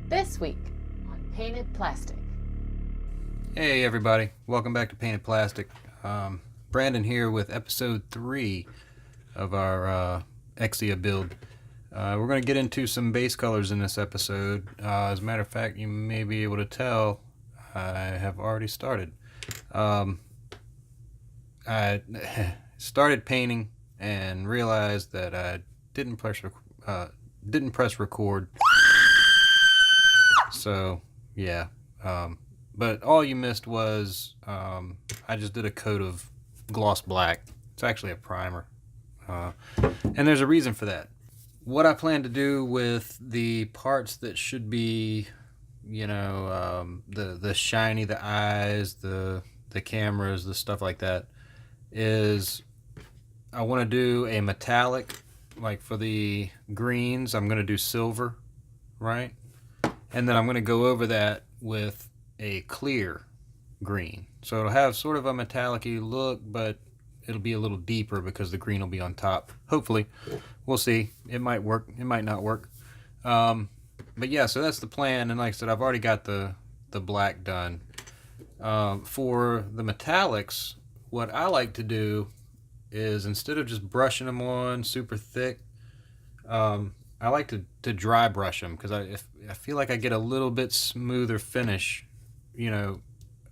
This week on Painted Plastic. Hey everybody, welcome back to Painted Plastic. Brandon here with episode 3 of our Exia build. We're going to get into some base colors in this episode. As a matter of fact, you may be able to tell I have already started. I started painting and realized that I didn't press record. So yeah, but all you missed was I just did a coat of gloss black. It's actually a primer, and there's a reason for that. What I plan to do with the parts that should be, the shiny, the eyes, the cameras, the stuff like that, is I want to do a metallic. Like for the greens, I'm going to do silver, right? And then I'm going to go over that with a clear green. So it'll have sort of a metallic-y look, but it'll be a little deeper because the green will be on top. Hopefully. We'll see. It might work. It might not work. But yeah, so that's the plan. And like I said, I've already got the black done. For the metallics, what I like to do is instead of just brushing them on super thick, I like to dry brush them because I feel like I get a little bit smoother finish,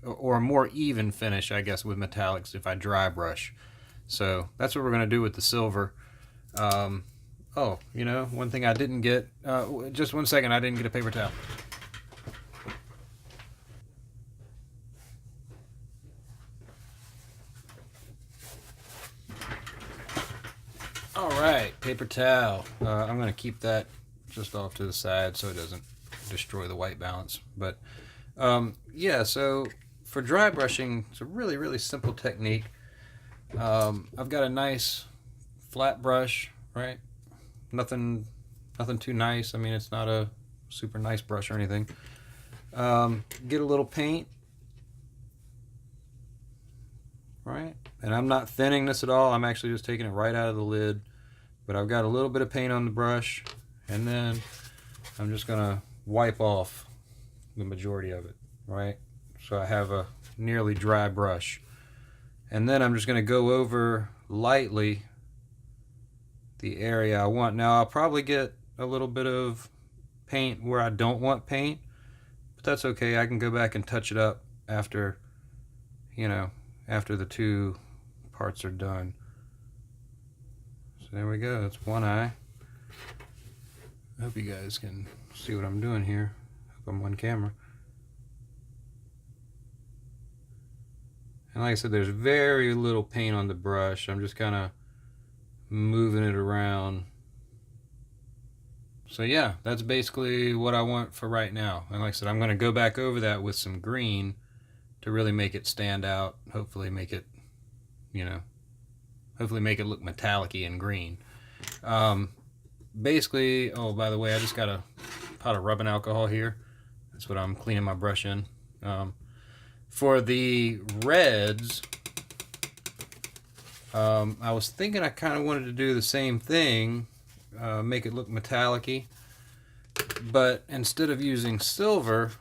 or a more even finish, I guess, with metallics if I dry brush. So that's what we're going to do with the silver. One thing I didn't get, just 1 second, I didn't get a paper towel. All right, paper towel. I'm going to keep that just off to the side so it doesn't destroy the white balance. But yeah, so for dry brushing, it's a really, really simple technique. I've got a nice flat brush, right? Nothing too nice. I mean, it's not a super nice brush or anything. Get a little paint, right? And I'm not thinning this at all. I'm actually just taking it right out of the lid. But I've got a little bit of paint on the brush, and then I'm just going to wipe off the majority of it, right? So I have a nearly dry brush. And then I'm just going to go over lightly the area I want. Now I'll probably get a little bit of paint where I don't want paint, but that's okay. I can go back and touch it up after the two parts are done. So there we go. That's one eye. I hope you guys can see what I'm doing here. Hope I'm on camera. And like I said, there's very little paint on the brush. I'm just kind of moving it around. So yeah, that's basically what I want for right now. And like I said, I'm going to go back over that with some green to really make it stand out. Hopefully make it, look metallic-y and green. Basically, oh, by the way, I just got a pot of rubbing alcohol here. That's what I'm cleaning my brush in. For the reds, I was thinking I kind of wanted to do the same thing, make it look metallic-y. But instead of using silver,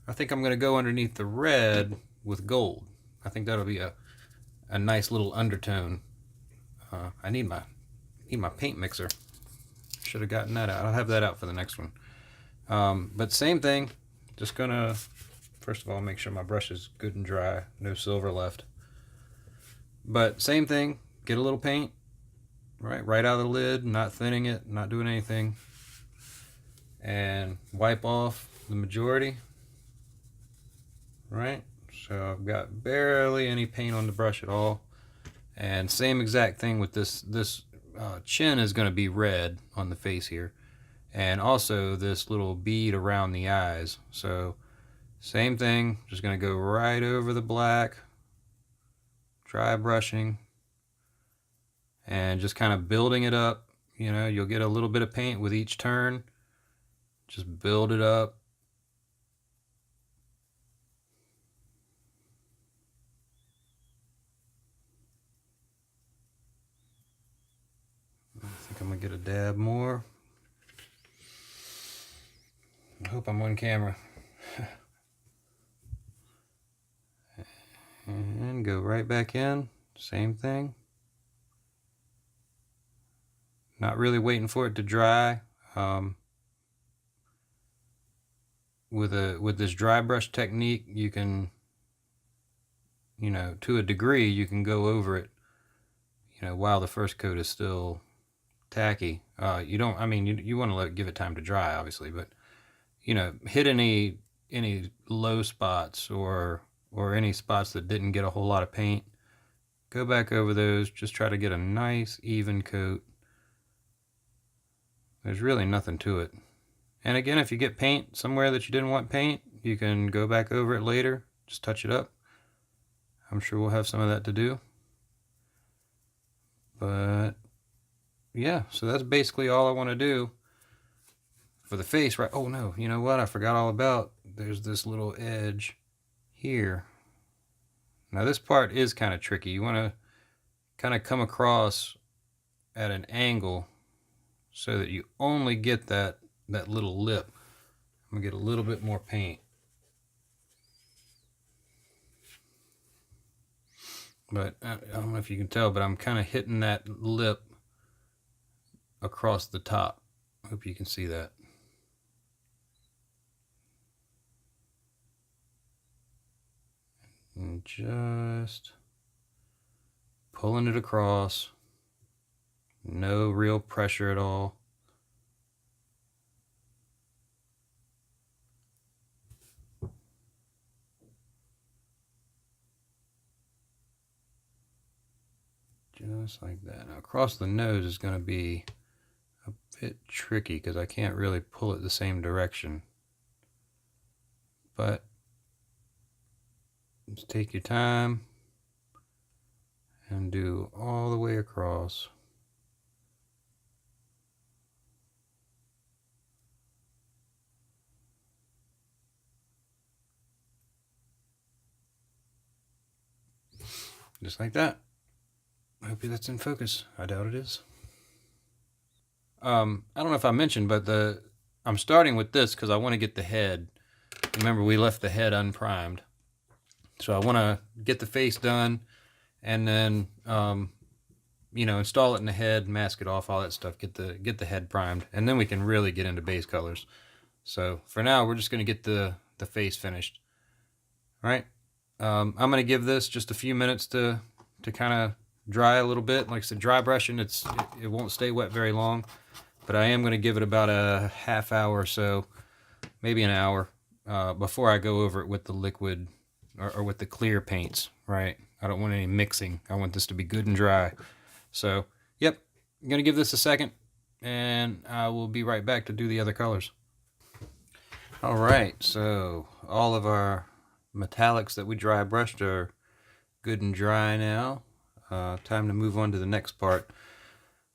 I think I'm going to go underneath the red with gold. I think that'll be a nice little undertone. I need my paint mixer. Should have gotten that out. I'll have that out for the next one. But same thing. Just gonna first of all make sure my brush is good and dry. No silver left. But same thing. Get a little paint. Right out of the lid. Not thinning it. Not doing anything. And wipe off the majority. Right. So I've got barely any paint on the brush at all. And same exact thing with this chin is going to be red on the face here. And also this little bead around the eyes. So same thing, just going to go right over the black. Dry brushing. And just kind of building it up. You'll get a little bit of paint with each turn. Just build it up. I think I'm going to get a dab more. I hope I'm on camera. And go right back in. Same thing. Not really waiting for it to dry. With this dry brush technique, you can, you know, to a degree, you can go over it, you know, while the first coat is still tacky. You don't, I mean, you want to give it time to dry, obviously, but, you know, hit any low spots or any spots that didn't get a whole lot of paint. Go back over those. Just try to get a nice even coat. There's really nothing to it. And again, if you get paint somewhere that you didn't want paint, you can go back over it later. Just touch it up. I'm sure we'll have some of that to do. But yeah, so that's basically all I want to do for the face, right? Oh no, you know what? I forgot all about. There's this little edge here. Now this part is kind of tricky. You want to kind of come across at an angle so that you only get that little lip. I'm gonna get a little bit more paint. But I don't know if you can tell, but I'm kind of hitting that lip across the top. Hope you can see that. And just pulling it across. No real pressure at all. Just like that. Now across the nose is going to be a bit tricky because I can't really pull it the same direction. But just take your time and do all the way across. Just like that. I hope that's in focus. I doubt it is. I don't know if I mentioned, but I'm starting with this because I want to get the head. Remember, we left the head unprimed. So I want to get the face done and then, you know, install it in the head, mask it off, all that stuff, get the head primed, and then we can really get into base colors. So for now, we're just going to get the face finished. All right. I'm going to give this just a few minutes to kind of dry a little bit. Like I said, dry brushing, it won't stay wet very long, but I am going to give it about a half hour or so, maybe an hour, before I go over it with the liquid or with the clear paints, right? I don't want any mixing. I want this to be good and dry. So, yep, I'm going to give this a second, and I will be right back to do the other colors. All right, so all of our metallics that we dry brushed are good and dry now. Time to move on to the next part.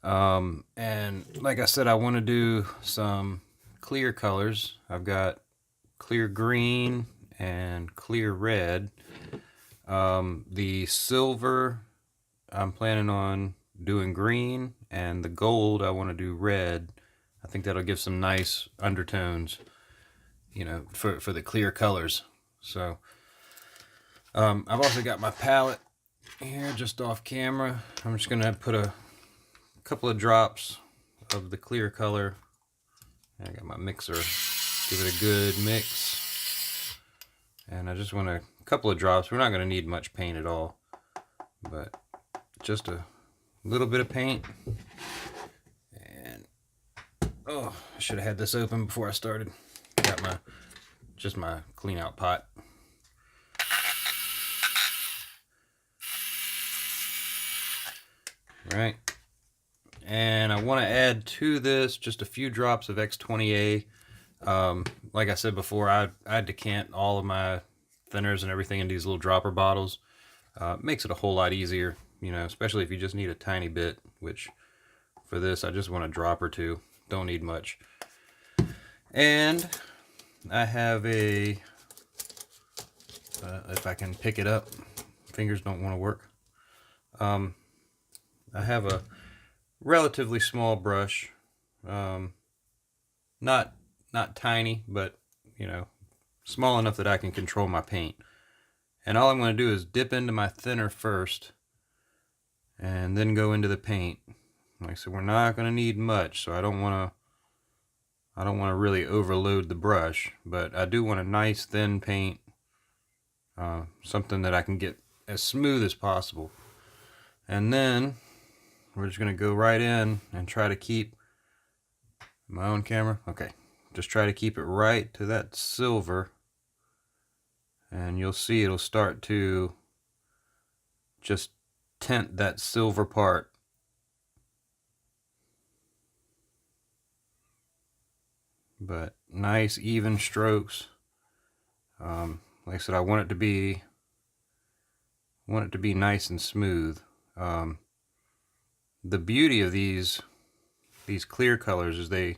And like I said, I want to do some clear colors. I've got clear green and clear red. The silver, I'm planning on doing green, and the gold, I want to do red. I think that'll give some nice undertones, you know, for the clear colors. So, I've also got my palette here just off camera. I'm just going to put a couple of drops of the clear color. I got my mixer. Give it a good mix. And I just want a couple of drops. We're not going to need much paint at all, but just a little bit of paint. And oh, I should have had this open before I started. Got my clean out pot. Right, and I want to add to this just a few drops of X20A. Like I said before, I decant all of my thinners and everything in these little dropper bottles. Makes it a whole lot easier, you know, especially if you just need a tiny bit, which for this I just want a drop or two. Don't need much. And I have a, if I can pick it up, fingers don't want to work. I have a relatively small brush, not not tiny, but you know, small enough that I can control my paint. And all I'm going to do is dip into my thinner first and then go into the paint. Like I said, we're not going to need much, so I don't want to really overload the brush, but I do want a nice thin paint, something that I can get as smooth as possible. And then we're just going to go right in and try to keep my own camera. Okay, just try to keep it right to that silver, and you'll see it'll start to just tint that silver part. But nice even strokes. Like I said, I want it to be nice and smooth. The beauty of these clear colors is they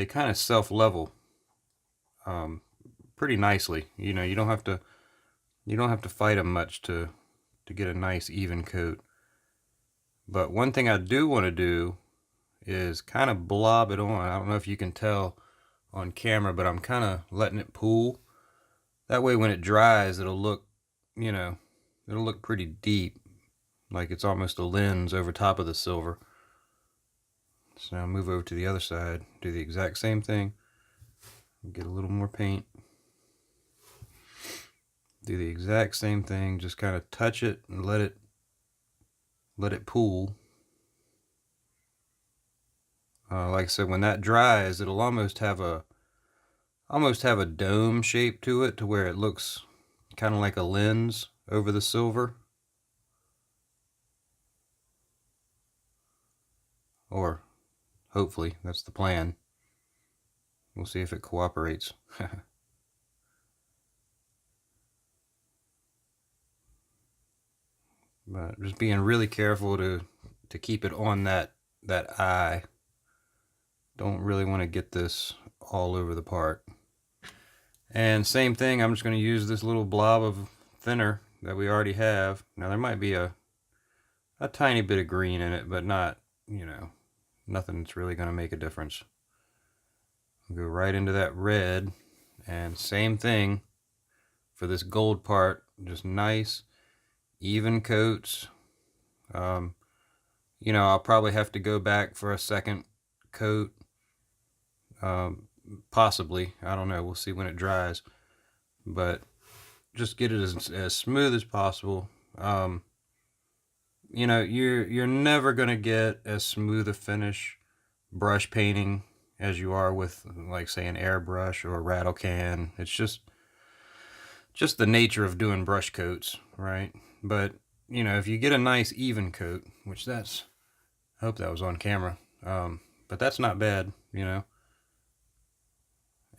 kind of self-level pretty nicely. You know, you don't have to fight them much to get a nice even coat. But one thing I do want to do is kind of blob it on. I don't know if you can tell on camera, but I'm kind of letting it pool. That way when it dries, it'll look, you know, it'll look pretty deep, like it's almost a lens over top of the silver. So now move over to the other side, do the exact same thing, get a little more paint, do the exact same thing, just kind of touch it and let it pool. Like I said, when that dries, it'll almost have a dome shape to it, to where it looks kind of like a lens over the silver. Or hopefully that's the plan. We'll see if it cooperates. But just being really careful to keep it on that eye. Don't really want to get this all over the part. And same thing, I'm just going to use this little blob of thinner that we already have. Now there might be a tiny bit of green in it, but not, you know, nothing that's really going to make a difference. Go right into that red, and same thing for this gold part, just nice even coats. You know, I'll probably have to go back for a second coat, possibly, I don't know, we'll see when it dries, but just get it as smooth as possible. You know, you're never gonna get as smooth a finish brush painting as you are with, like, say, an airbrush or a rattle can. It's just the nature of doing brush coats, right? But you know, if you get a nice even coat, which that's, I hope that was on camera, but that's not bad, you know.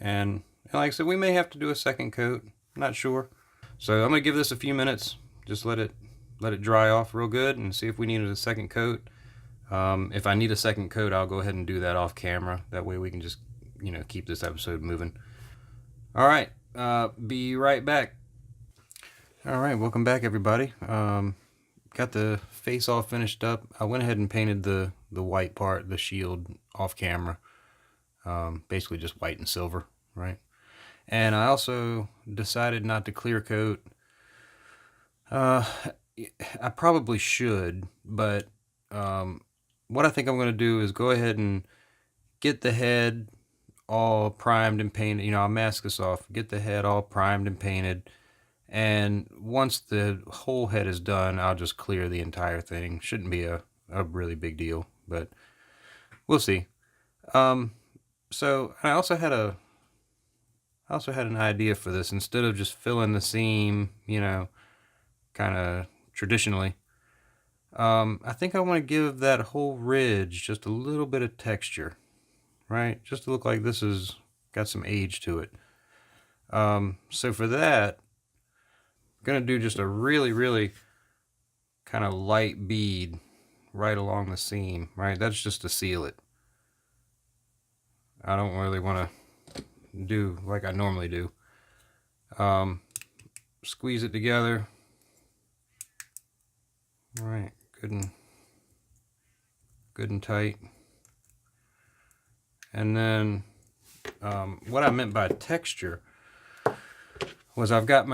And like I said, we may have to do a second coat, not sure. So I'm gonna give this a few minutes, just let it dry off real good, and see if we needed a second coat. If I need a second coat, I'll go ahead and do that off camera. That way we can just, you know, keep this episode moving. All right, be right back. All right, welcome back, everybody. Got the face all finished up. I went ahead and painted the white part, the shield, off camera. Basically just white and silver, right? And I also decided not to clear coat. I probably should, but what I think I'm going to do is go ahead and get the head all primed and painted. You know, I'll mask this off, get the head all primed and painted, and once the whole head is done, I'll just clear the entire thing. Shouldn't be a really big deal, but we'll see. So I also had an idea for this. Instead of just filling the seam, you know, kind of traditionally, I think I want to give that whole ridge just a little bit of texture, right? Just to look like this has got some age to it. So for that, I'm going to do just a really, really kind of light bead right along the seam, right? That's just to seal it. I don't really want to do like I normally do. Squeeze it together. All right, good and tight. And then what I meant by texture was I've got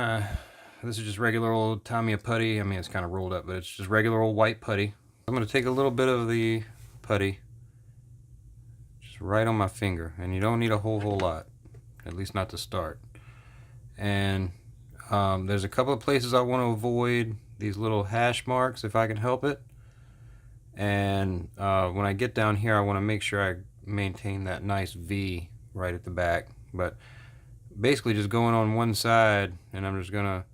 this is just regular old Tamiya putty. I mean, it's kind of rolled up, but it's just regular old white putty. I'm going to take a little bit of the putty just right on my finger, and you don't need a whole lot, at least not to start. And there's a couple of places I want to avoid these little hash marks if I can help it. And when I get down here, I want to make sure I maintain that nice V right at the back. But basically just going on one side, and I'm just going to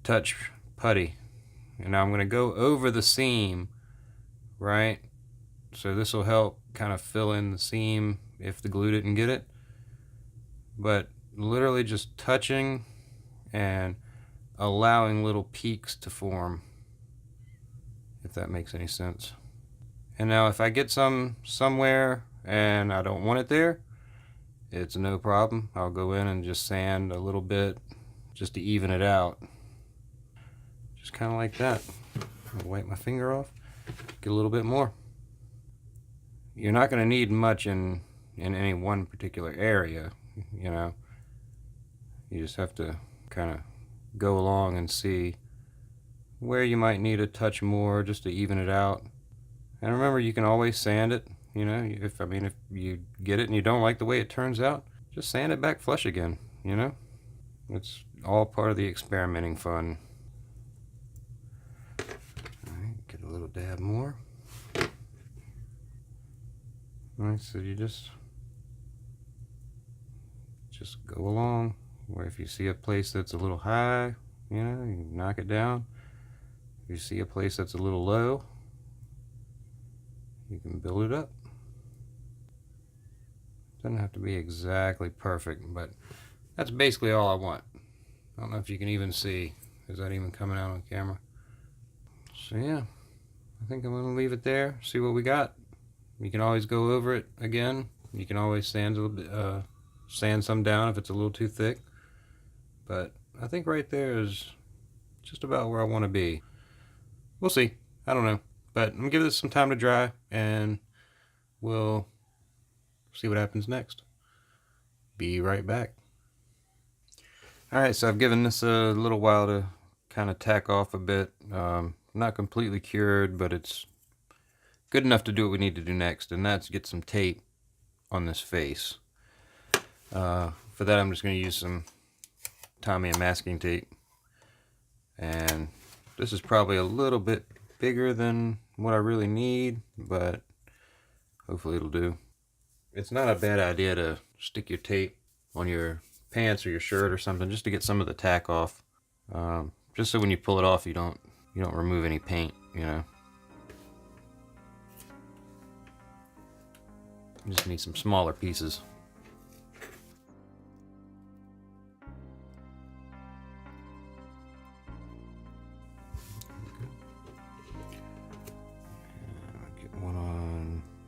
touch putty. And now I'm going to go over the seam, right? So this will help kind of fill in the seam if the glue didn't get it. But literally just touching and allowing little peaks to form, if that makes any sense. And now if I get somewhere and I don't want it there, it's no problem. I'll go in and just sand a little bit just to even it out. Just kind of like that. I'll wipe my finger off, get a little bit more. You're not going to need much in any one particular area, you know. You just have to kind of go along and see where you might need a touch more just to even it out. And remember, you can always sand it, you know. If you get it and you don't like the way it turns out, just sand it back flush again, you know. It's all part of the experimenting fun. Alright, get a little dab more. Alright, so you just go along, where if you see a place that's a little high, you know, you knock it down. If you see a place that's a little low, you can build it up. Doesn't have to be exactly perfect, but that's basically all I want. I don't know if you can even see. Is that even coming out on camera? So yeah, I think I'm gonna leave it there, see what we got. You can always go over it again. You can always sand some down if it's a little too thick. But I think right there is just about where I want to be. We'll see. I don't know. But I'm going to give this some time to dry, and we'll see what happens next. Be right back. Alright, so I've given this a little while to kind of tack off a bit. Not completely cured, but it's good enough to do what we need to do next, and that's get some tape on this face. For that, I'm just going to use some Tamiya masking tape, and this is probably a little bit bigger than what I really need, but hopefully it'll do. It's not a bad idea to stick your tape on your pants or your shirt or something just to get some of the tack off, just so when you pull it off you don't remove any paint, you know. You just need some smaller pieces.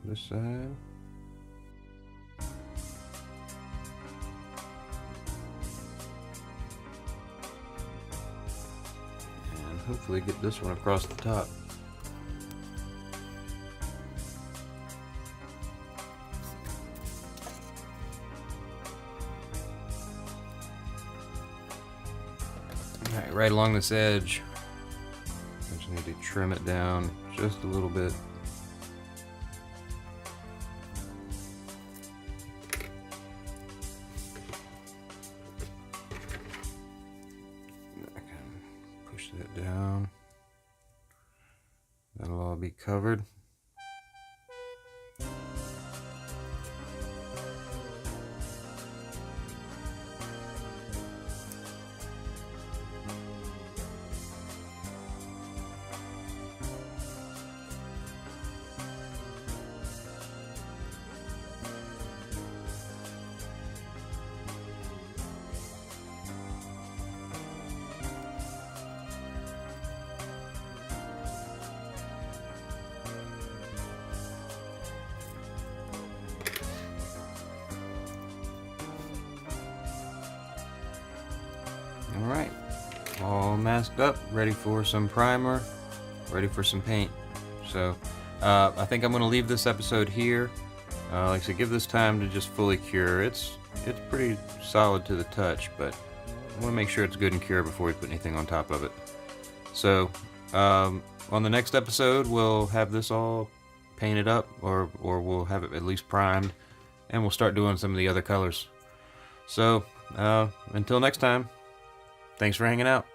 This side. And hopefully get this one across the top. Alright, right along this edge. I just need to trim it down just a little bit. That down. That'll all be covered. Alright, all masked up, ready for some primer, ready for some paint. So I think I'm going to leave this episode here. Like I said, give this time to just fully cure. It's pretty solid to the touch, but I want to make sure it's good and cured before we put anything on top of it. So on the next episode, we'll have this all painted up, or we'll have it at least primed, and we'll start doing some of the other colors. So until next time, thanks for hanging out.